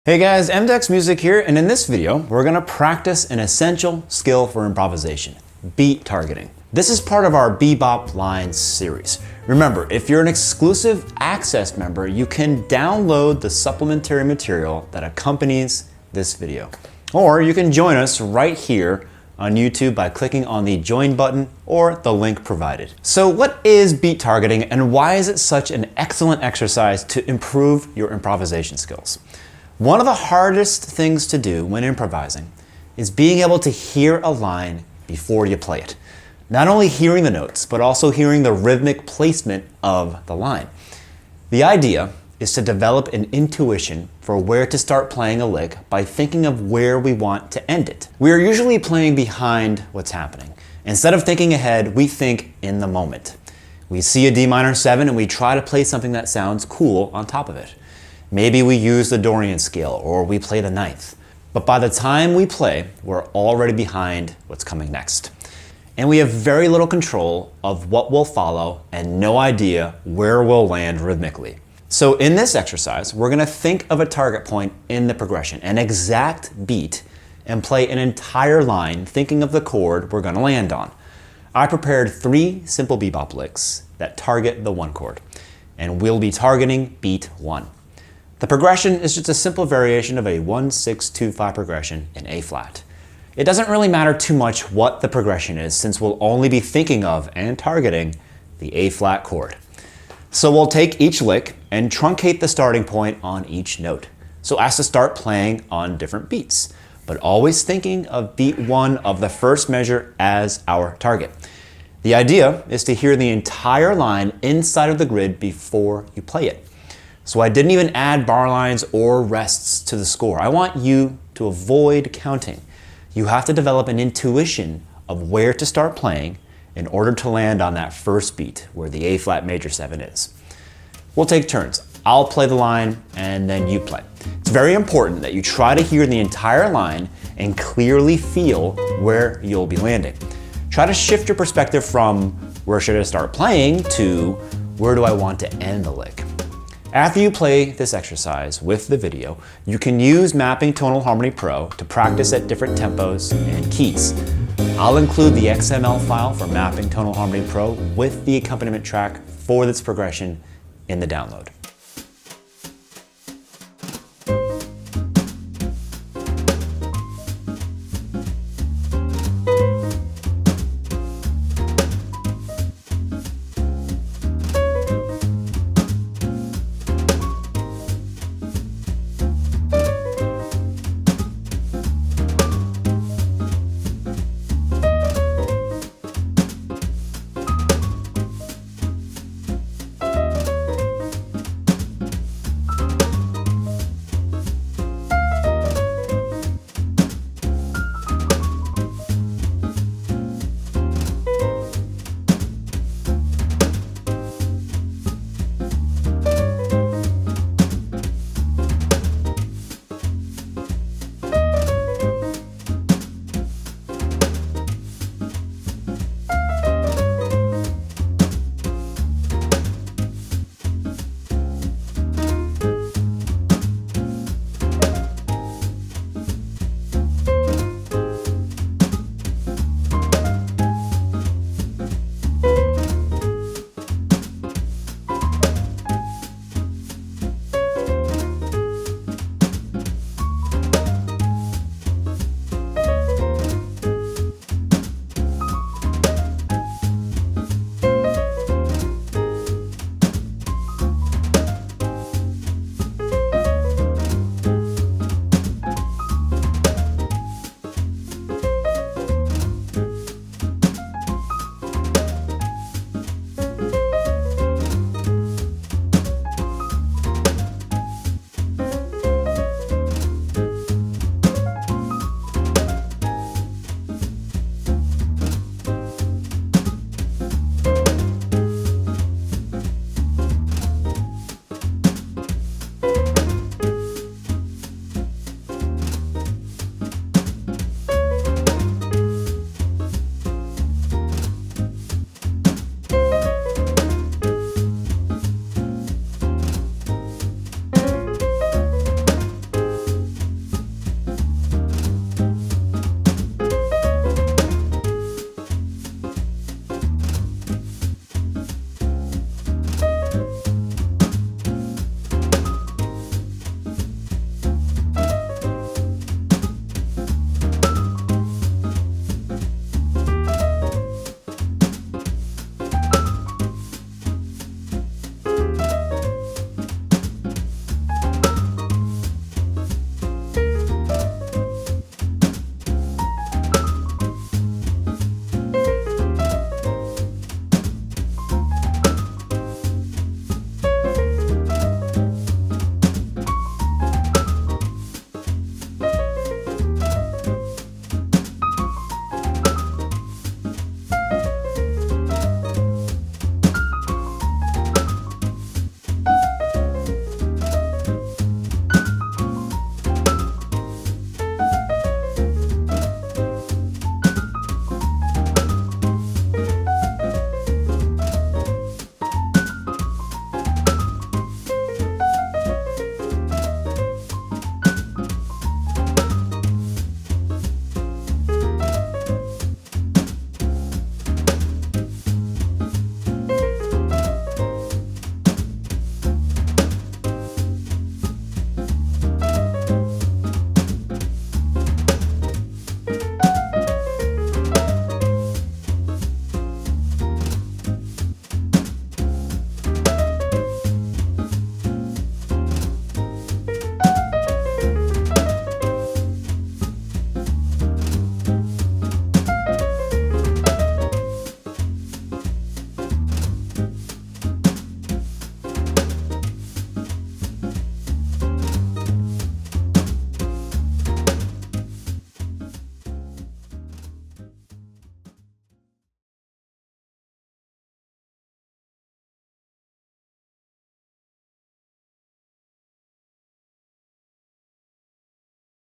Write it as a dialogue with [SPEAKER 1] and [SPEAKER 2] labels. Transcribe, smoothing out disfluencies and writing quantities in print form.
[SPEAKER 1] Hey guys, MDEX Music here, and in this video, we're gonna practice an essential skill for improvisation, beat targeting. This is part of our Bebop lines series. Remember, if you're an exclusive access member, you can download the supplementary material that accompanies this video. Or you can join us right here on YouTube by clicking on the join button or the link provided. So what is beat targeting and why is it such an excellent exercise to improve your improvisation skills? One of the hardest things to do when improvising is being able to hear a line before you play it. Not only hearing the notes, but also hearing the rhythmic placement of the line. The idea is to develop an intuition for where to start playing a lick by thinking of where we want to end it. We are usually playing behind what's happening. Instead of thinking ahead, we think in the moment. We see a D minor 7 and we try to play something that sounds cool on top of it. Maybe we use the Dorian scale or we play the ninth. But by the time we play, we're already behind what's coming next. And we have very little control of what will follow and no idea where we'll land rhythmically. So in this exercise, we're gonna think of a target point in the progression, an exact beat, and play an entire line thinking of the chord we're gonna land on. I prepared 3 simple bebop licks that target the 1 chord, and we'll be targeting beat 1. The progression is just a simple variation of a 1-6-2-5 progression in A flat. It doesn't really matter too much what the progression is since we'll only be thinking of and targeting the A flat chord. So we'll take each lick and truncate the starting point on each note so as to start playing on different beats, but always thinking of beat 1 of the first measure as our target. The idea is to hear the entire line inside of the grid before you play it. So I didn't even add bar lines or rests to the score. I want you to avoid counting. You have to develop an intuition of where to start playing in order to land on that first beat where the A flat major 7 is. We'll take turns. I'll play the line and then you play. It's very important that you try to hear the entire line and clearly feel where you'll be landing. Try to shift your perspective from where should I start playing to where do I want to end the lick. After you play this exercise with the video, you can use Mapping Tonal Harmony Pro to practice at different tempos and keys. I'll include the XML file for Mapping Tonal Harmony Pro with the accompaniment track for this progression in the download.